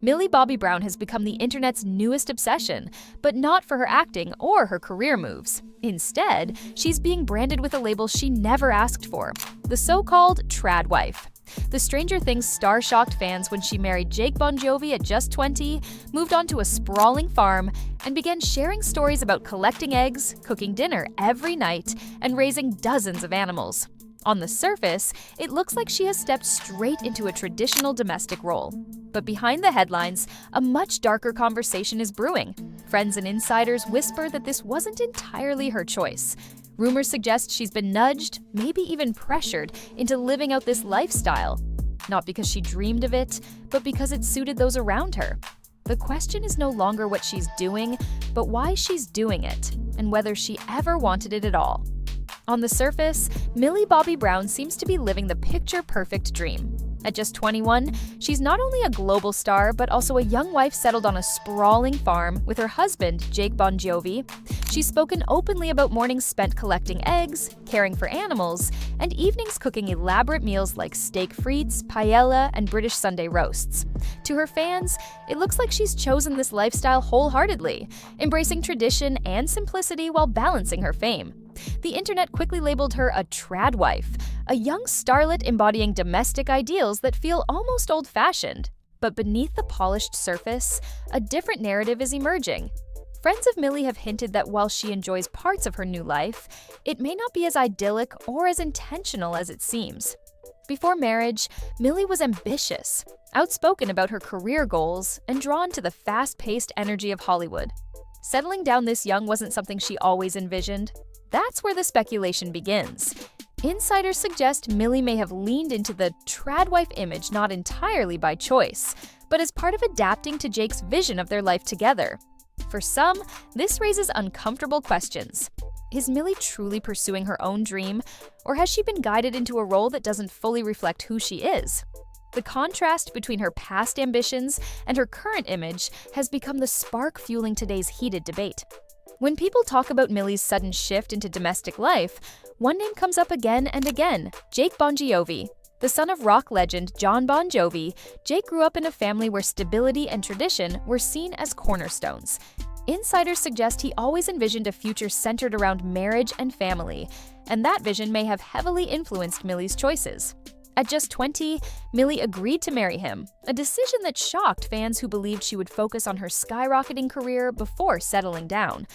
Millie Bobby Brown has become the internet's newest obsession, but not for her acting or her career moves. Instead, she's being branded with a label she never asked for, the so-called Tradwife. The Stranger Things star shocked fans when she married Jake Bongiovi at just 20, moved on to a sprawling farm, and began sharing stories about collecting eggs, cooking dinner every night, and raising dozens of animals. On the surface, it looks like she has stepped straight into a traditional domestic role. But behind the headlines, a much darker conversation is brewing. Friends and insiders whisper that this wasn't entirely her choice. Rumors suggest she's been nudged, maybe even pressured, into living out this lifestyle. Not because she dreamed of it, but because it suited those around her. The question is no longer what she's doing, but why she's doing it, and whether she ever wanted it at all. On the surface, Millie Bobby Brown seems to be living the picture-perfect dream. At just 21, she's not only a global star, but also a young wife settled on a sprawling farm with her husband, Jake Bongiovi. She's spoken openly about mornings spent collecting eggs, caring for animals, and evenings cooking elaborate meals like steak frites, paella, and British Sunday roasts. To her fans, it looks like she's chosen this lifestyle wholeheartedly, embracing tradition and simplicity while balancing her fame. The internet quickly labeled her a tradwife, a young starlet embodying domestic ideals that feel almost old-fashioned. But beneath the polished surface, a different narrative is emerging. Friends of Millie have hinted that while she enjoys parts of her new life, it may not be as idyllic or as intentional as it seems. Before marriage, Millie was ambitious, outspoken about her career goals, and drawn to the fast-paced energy of Hollywood. Settling down this young wasn't something she always envisioned. That's where the speculation begins. Insiders suggest Millie may have leaned into the tradwife image not entirely by choice, but as part of adapting to Jake's vision of their life together. For some, this raises uncomfortable questions. Is Millie truly pursuing her own dream, or has she been guided into a role that doesn't fully reflect who she is? The contrast between her past ambitions and her current image has become the spark fueling today's heated debate. When people talk about Millie's sudden shift into domestic life, one name comes up again and again: Jake Bongiovi. The son of rock legend Jon Bon Jovi, Jake grew up in a family where stability and tradition were seen as cornerstones. Insiders suggest he always envisioned a future centered around marriage and family, and that vision may have heavily influenced Millie's choices. At just 20, Millie agreed to marry him, a decision that shocked fans who believed she would focus on her skyrocketing career before settling down.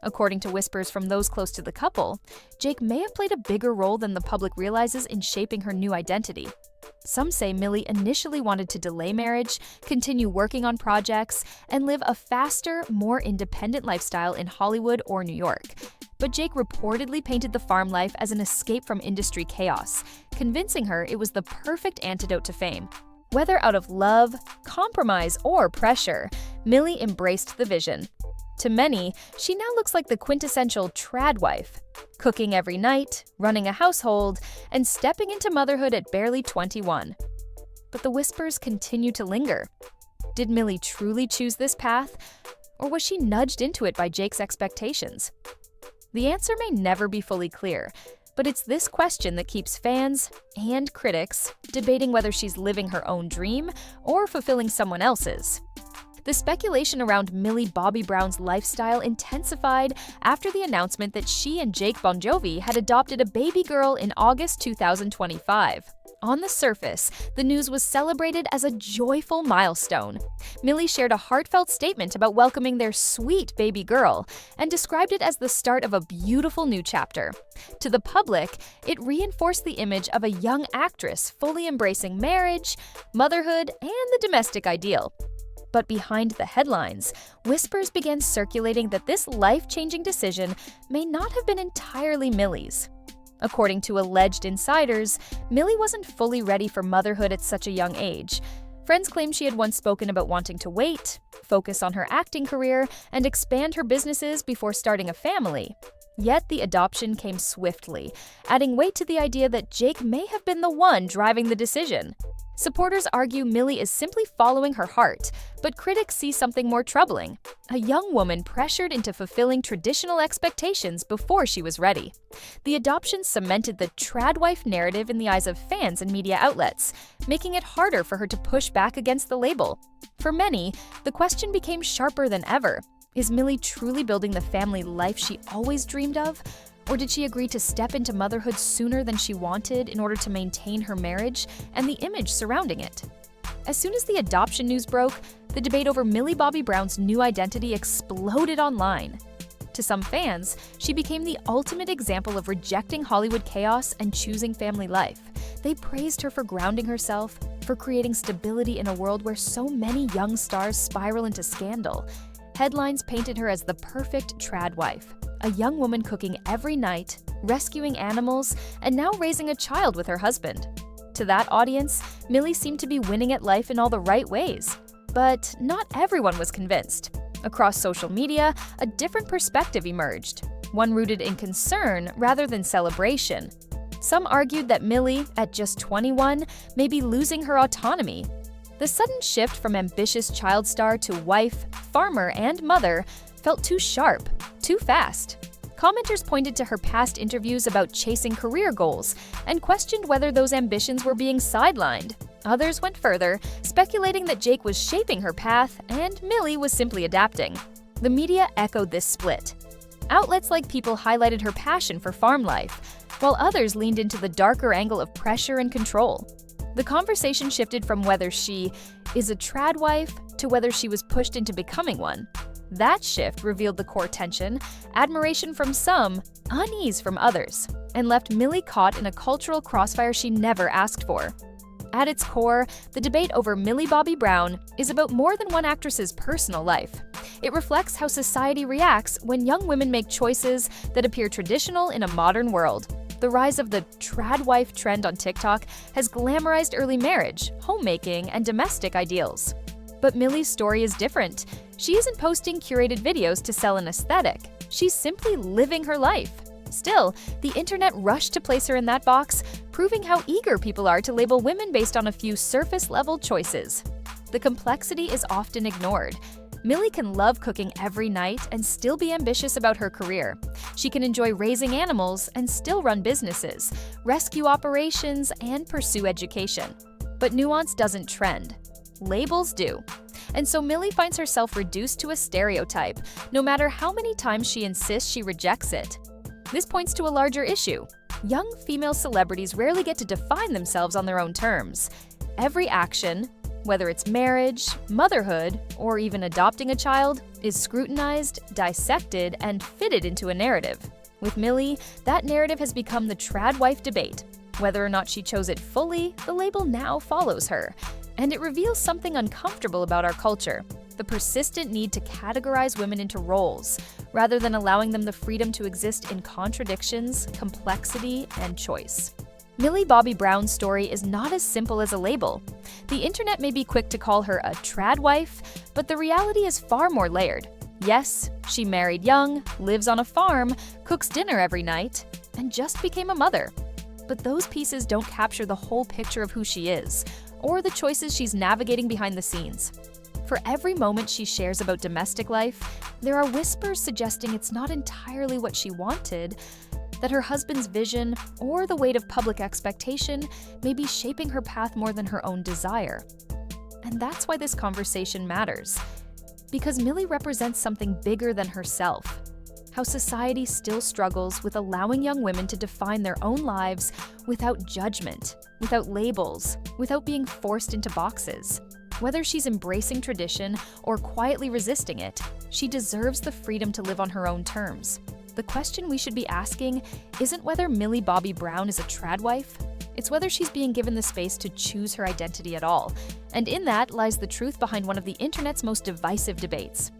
According to whispers from those close to the couple, Jake may have played a bigger role than the public realizes in shaping her new identity. Some say Millie initially wanted to delay marriage, continue working on projects, and live a faster, more independent lifestyle in Hollywood or New York. But Jake reportedly painted the farm life as an escape from industry chaos, convincing her it was the perfect antidote to fame. Whether out of love, compromise, or pressure, Millie embraced the vision. To many, she now looks like the quintessential tradwife, cooking every night, running a household, and stepping into motherhood at barely 21. But the whispers continue to linger. Did Millie truly choose this path, or was she nudged into it by Jake's expectations? The answer may never be fully clear, but it's this question that keeps fans and critics debating whether she's living her own dream or fulfilling someone else's. The speculation around Millie Bobby Brown's lifestyle intensified after the announcement that she and Jake Bongiovi had adopted a baby girl in August 2025. On the surface, the news was celebrated as a joyful milestone. Millie shared a heartfelt statement about welcoming their sweet baby girl and described it as the start of a beautiful new chapter. To the public, it reinforced the image of a young actress fully embracing marriage, motherhood, and the domestic ideal. But behind the headlines, whispers began circulating that this life-changing decision may not have been entirely Millie's. According to alleged insiders, Millie wasn't fully ready for motherhood at such a young age. Friends claim she had once spoken about wanting to wait, focus on her acting career, and expand her businesses before starting a family. Yet the adoption came swiftly, adding weight to the idea that Jake may have been the one driving the decision. Supporters argue Millie is simply following her heart, but critics see something more troubling: a young woman pressured into fulfilling traditional expectations before she was ready. The adoption cemented the tradwife narrative in the eyes of fans and media outlets, making it harder for her to push back against the label. For many, the question became sharper than ever. Is Millie truly building the family life she always dreamed of? Or did she agree to step into motherhood sooner than she wanted in order to maintain her marriage and the image surrounding it? As soon as the adoption news broke, the debate over Millie Bobby Brown's new identity exploded online. To some fans, she became the ultimate example of rejecting Hollywood chaos and choosing family life. They praised her for grounding herself, for creating stability in a world where so many young stars spiral into scandal. Headlines painted her as the perfect Tradwife, a young woman cooking every night, rescuing animals, and now raising a child with her husband. To that audience, Millie seemed to be winning at life in all the right ways. But not everyone was convinced. Across social media, a different perspective emerged, one rooted in concern rather than celebration. Some argued that Millie, at just 21, may be losing her autonomy. The sudden shift from ambitious child star to wife, farmer, and mother felt too sharp, too fast. Commenters pointed to her past interviews about chasing career goals and questioned whether those ambitions were being sidelined. Others went further, speculating that Jake was shaping her path and Millie was simply adapting. The media echoed this split. Outlets like People highlighted her passion for farm life, while others leaned into the darker angle of pressure and control. The conversation shifted from whether she is a Tradwife to whether she was pushed into becoming one. That shift revealed the core tension, admiration from some, unease from others, and left Millie caught in a cultural crossfire she never asked for. At its core, the debate over Millie Bobby Brown is about more than one actress's personal life. It reflects how society reacts when young women make choices that appear traditional in a modern world. The rise of the Tradwife trend on TikTok has glamorized early marriage, homemaking, and domestic ideals. But Millie's story is different. She isn't posting curated videos to sell an aesthetic. She's simply living her life. Still, the internet rushed to place her in that box, proving how eager people are to label women based on a few surface-level choices. The complexity is often ignored. Millie can love cooking every night and still be ambitious about her career. She can enjoy raising animals and still run businesses, rescue operations, and pursue education. But nuance doesn't trend. Labels do. And so Millie finds herself reduced to a stereotype, no matter how many times she insists she rejects it. This points to a larger issue. Young female celebrities rarely get to define themselves on their own terms. Every action, whether it's marriage, motherhood, or even adopting a child, is scrutinized, dissected, and fitted into a narrative. With Millie, that narrative has become the Tradwife debate. Whether or not she chose it fully, the label now follows her. And it reveals something uncomfortable about our culture: the persistent need to categorize women into roles, rather than allowing them the freedom to exist in contradictions, complexity, and choice. Millie Bobby Brown's story is not as simple as a label. The internet may be quick to call her a Tradwife, but the reality is far more layered. Yes, she married young, lives on a farm, cooks dinner every night, and just became a mother. But those pieces don't capture the whole picture of who she is, or the choices she's navigating behind the scenes. For every moment she shares about domestic life, there are whispers suggesting it's not entirely what she wanted, that her husband's vision or the weight of public expectation may be shaping her path more than her own desire. And that's why this conversation matters. Because Millie represents something bigger than herself. How society still struggles with allowing young women to define their own lives without judgment, without labels, without being forced into boxes. Whether she's embracing tradition or quietly resisting it, she deserves the freedom to live on her own terms. The question we should be asking isn't whether Millie Bobby Brown is a Tradwife. It's whether she's being given the space to choose her identity at all. And in that lies the truth behind one of the internet's most divisive debates.